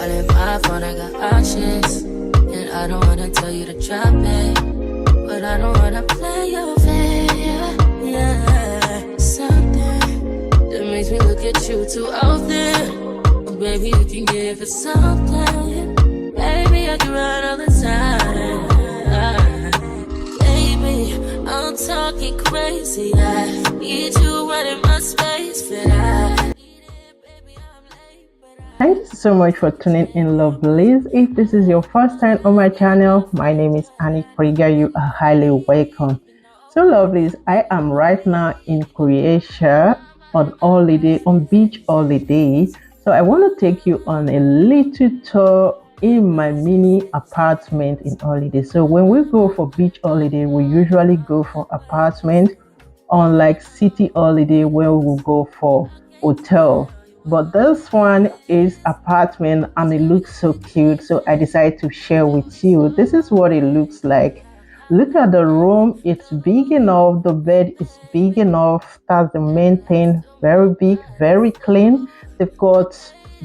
calling my phone, I got options. And I don't wanna tell you to drop it, but I don't wanna play your fair. Yeah, something that makes me look at you too often. But baby, you can give it something. Baby, I can run all the time. Baby, I'm talking crazy. I need you running my space, but I. Thank you so much for tuning in, lovelies. If this is your first time on my channel, my name is Annie Krieger. You are highly welcome. So lovelies, I am right now in Croatia on holiday, on beach holiday. So I want to take you on a little tour in my mini apartment in holiday. So when we go for beach holiday, we usually go for apartment. Unlike city holiday where we will go for hotel, but this one is apartment and it looks so cute, so I decided to share with you. This is what it looks like. Look at the room, it's big enough, the bed is big enough. That's the main thing. Very big, very clean. They've got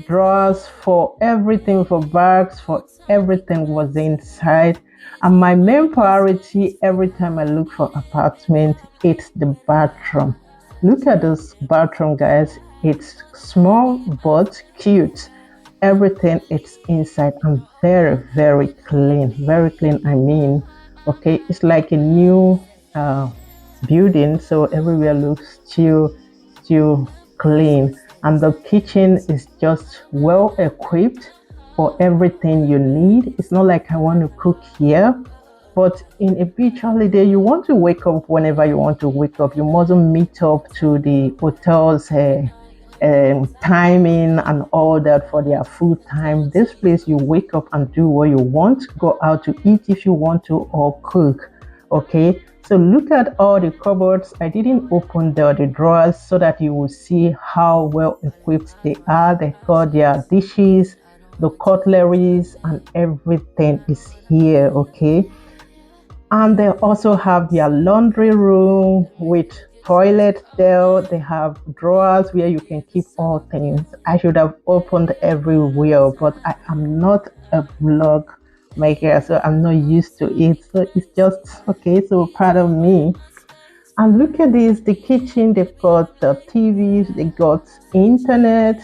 drawers for everything, for bags, for everything was inside. And my main priority every time I look for apartment, it's the bathroom. Look at this bathroom, guys. It's small but cute. Everything is inside and very, very clean. Very clean, I mean. Okay, it's like a new building, so everywhere looks still clean. And the kitchen is just well equipped for everything you need. It's not like I want to cook here, but in a beach holiday, you want to wake up whenever you want to wake up. You mustn't meet up to the hotel's timing and all that for their food time. This place, you wake up and do what you want. Go out to eat if you want to, or cook. Okay, so look at all the cupboards. I didn't open the drawers so that you will see how well equipped they are. They got their dishes, the cutleries, and everything is here. Okay, and they also have their laundry room with toilet there. They have drawers where you can keep all things. I should have opened everywhere, but I am not a vlog maker, so I'm not used to it, so it's just okay, so part of me. And look at this, the kitchen. They've got the TVs, they got internet,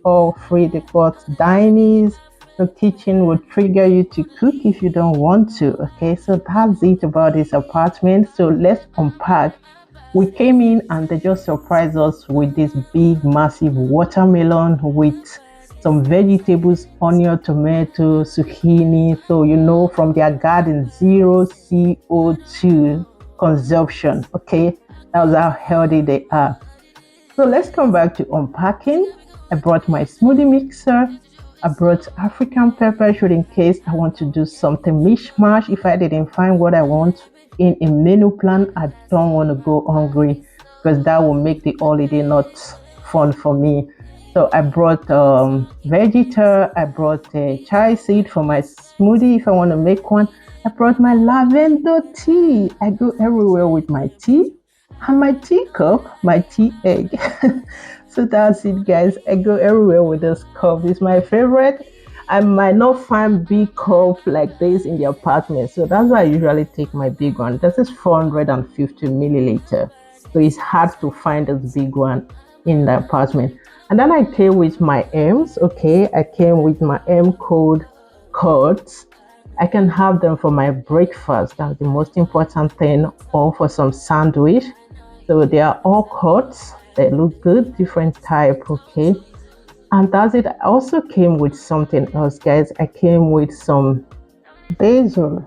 all free. They got diners. The kitchen will trigger you to cook if you don't want to. Okay, so that's it about this apartment. So let's unpack. We came in and they just surprised us with this big massive watermelon with some vegetables, onion, tomato, zucchini. So you know, from their garden, zero CO2 consumption. Okay, that's how healthy they are. So let's come back to unpacking. I brought my smoothie mixer. I brought African pepper should in case I want to do something mishmash. If I didn't find what I want in a menu plan, I don't want to go hungry, because that will make the holiday not fun for me. So I brought vegeta. I brought a chai seed for my smoothie if I want to make one. I brought my lavender tea. I go everywhere with my tea, and my teacup, my tea egg. So that's it, guys. I go everywhere with this cup. It's my favorite. I might not find big cup like this in the apartment, so that's why I usually take my big one. This is 450 milliliter, so it's hard to find this big one in the apartment. And then I came with my M's. Okay, I came with my M code cards. I can have them for my breakfast. That's the most important thing, or for some sandwich. So they are all cuts. They look good, different type. Okay, and that's it. I also came with something else, guys. I came with some basil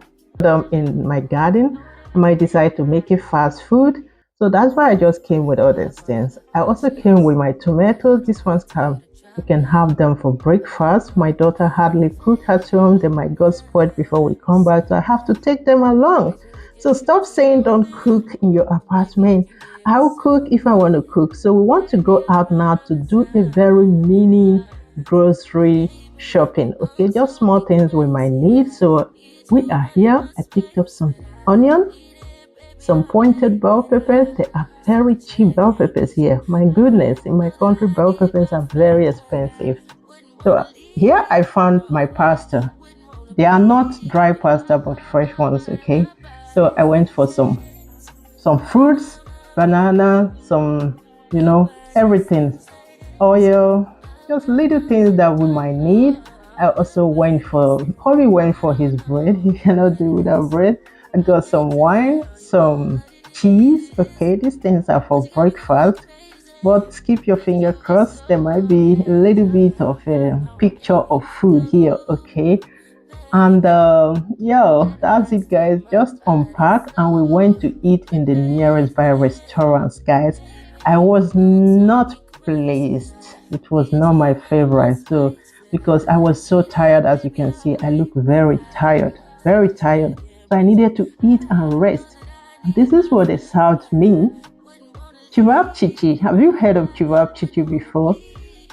in my garden. I might decide to make it fast food, so that's why I just came with all these things. I also came with my tomatoes. These ones you can have them for breakfast. My daughter hardly cook at home. They might go spoiled before we come back, so I have to take them along. So stop saying don't cook in your apartment. I'll cook if I want to cook. So we want to go out now to do a very mini grocery shopping. Okay, just small things we might need. So we are here. I picked up some onion, some pointed bell peppers. They are very cheap bell peppers here. My goodness, in my country, bell peppers are very expensive. So here I found my pasta. They are not dry pasta but fresh ones, okay? So I went for some fruits, banana, some, everything, oil, just little things that we might need. I also went for his bread. He cannot do without bread. I got some wine, some cheese. Okay, these things are for breakfast. But keep your finger crossed. There might be a little bit of a picture of food here. Okay, and yeah, that's it, guys. Just unpack, and we went to eat in the nearest by restaurants, guys. I was not pleased. It was not my favorite. So, because I was so tired, as you can see, I look very tired, very tired. So, I needed to eat and rest. And this is what they served me. Chivap chichi. Have you heard of chivap chichi before?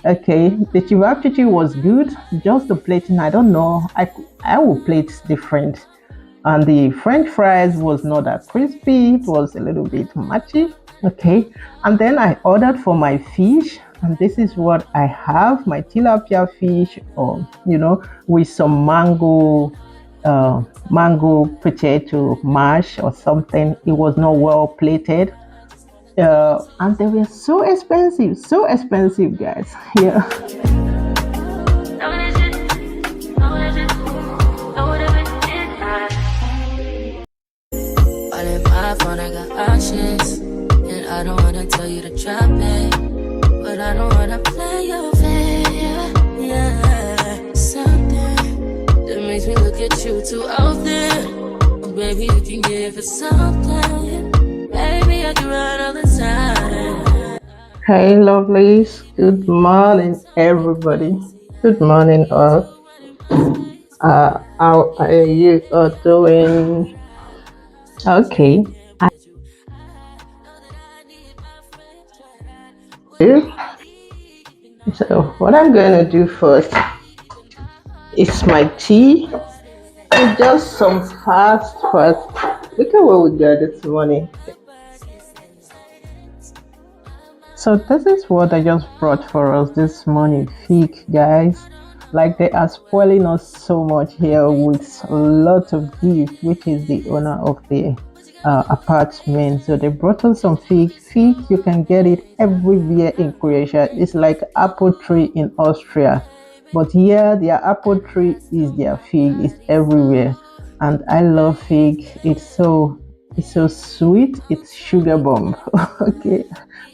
Okay, the chivap chichi was good. Just the plating, I don't know. I will plate different. And the French fries was not that crispy. It was a little bit matchy. Okay, and then I ordered for my fish, and this is what I have: my tilapia fish, or with some mango potato mash or something. It was not well plated, and they were so expensive, guys. Yeah. All in my phone, I got options. And I don't wanna tell you to drop it. But I don't wanna play your fair. Yeah, something that makes me look at you too often. Oh, baby, you can give it something. Baby, I can run all the time. Hey, lovelies. Good morning, everybody. Good morning, all. How are you all doing? Okay. I do. So, what I'm going to do first is my tea and just some fast. Look at what we got this morning. So this is what I just brought for us this morning, fig, guys. Like they are spoiling us so much here with a lot of gift, which is the owner of the apartment. So they brought us some fig. Fig, you can get it everywhere in Croatia. It's like apple tree in Austria, but here their apple tree is their fig. It's everywhere, and I love fig. It's so sweet. It's sugar bomb. Okay,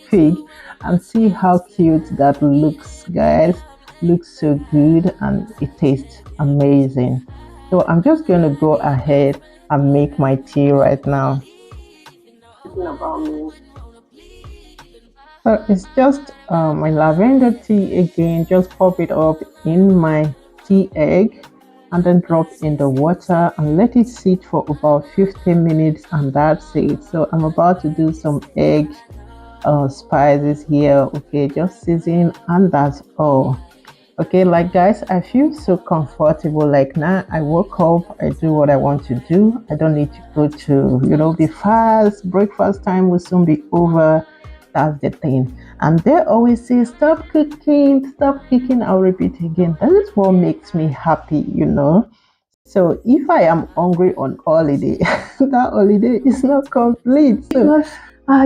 fig, and see how cute that looks, guys. Looks so good and it tastes amazing. So I'm just going to go ahead and make my tea right now. About me. So it's just my lavender tea again. Just pop it up in my tea egg and then drop in the water and let it sit for about 15 minutes, and that's it. So I'm about to do some egg spices here. Okay, just season, and that's all. Okay, like, guys, I feel so comfortable. Like now I woke up, I do what I want to do. I don't need to go to be fast. Breakfast time will soon be over. That's the thing. And they always say, stop cooking, stop cooking. I'll repeat again, that is what makes me happy. So if I am hungry on holiday, that holiday is not complete. So because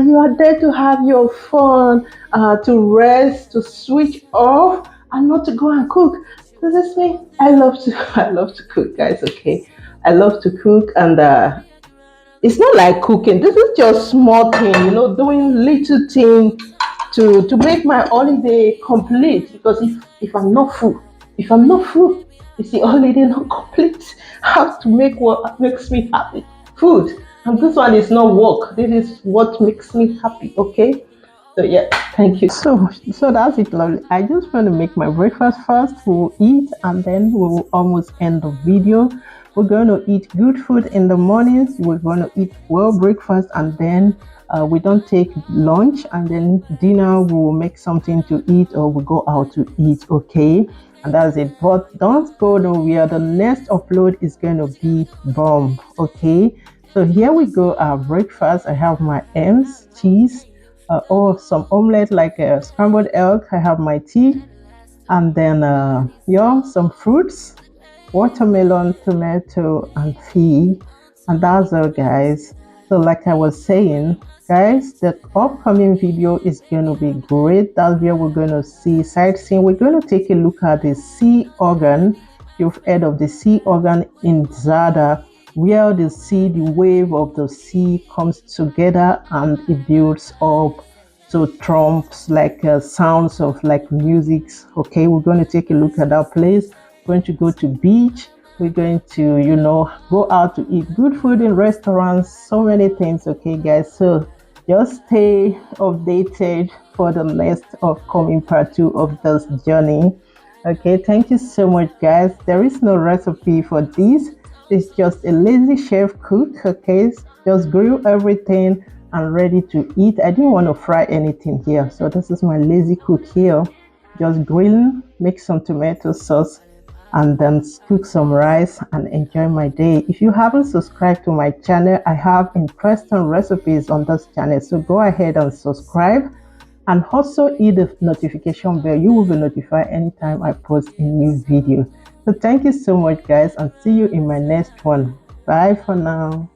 you are there to have your fun, to rest, to switch off, and not to go and cook. So this me. I love to I love to cook, guys. Okay, I love to cook, and it's not like cooking. This is just small thing, doing little thing to make my holiday complete. Because if I'm not full, it's the holiday not complete. I have to make what makes me happy. Food. And this one is not work. This is what makes me happy. Okay. So yeah, thank you. So that's it, lovely. I just want to make my breakfast first. We'll eat and then we'll almost end the video. We're going to eat good food in the mornings. We're going to eat well breakfast, and then we don't take lunch, and then dinner we'll make something to eat or we go out to eat. Okay, and that's it. But don't go nowhere. The next upload is going to be bomb. Okay, so here we go. Our breakfast. I have my M's cheese, or some omelette, like a scrambled egg. I have my tea, and then yeah, some fruits, watermelon, tomato, and fig. And that's all, guys. So, like I was saying, guys, the upcoming video is going to be great. That's where we're going to see sightseeing. We're going to take a look at the sea organ. You've heard of the sea organ in Zadar, where the sea, the wave of the sea comes together and it builds up to trumps like sounds of like musics. Okay, we're going to take a look at that place. We're going to go to beach. We're going to, go out to eat good food in restaurants, so many things. Okay, guys, so just stay updated for the next upcoming part 2 of this journey. Okay, thank you so much, guys. There is no recipe for this. It's just a lazy chef cook. Okay, just grill everything and ready to eat. I didn't want to fry anything here, so this is my lazy cook here. Just grilling, make some tomato sauce, and then cook some rice and enjoy my day. If you haven't subscribed to my channel, I have interesting recipes on this channel, so go ahead and subscribe and also hit the notification bell. You will be notified anytime I post a new video. So thank you so much, guys, and see you in my next one. Bye for now.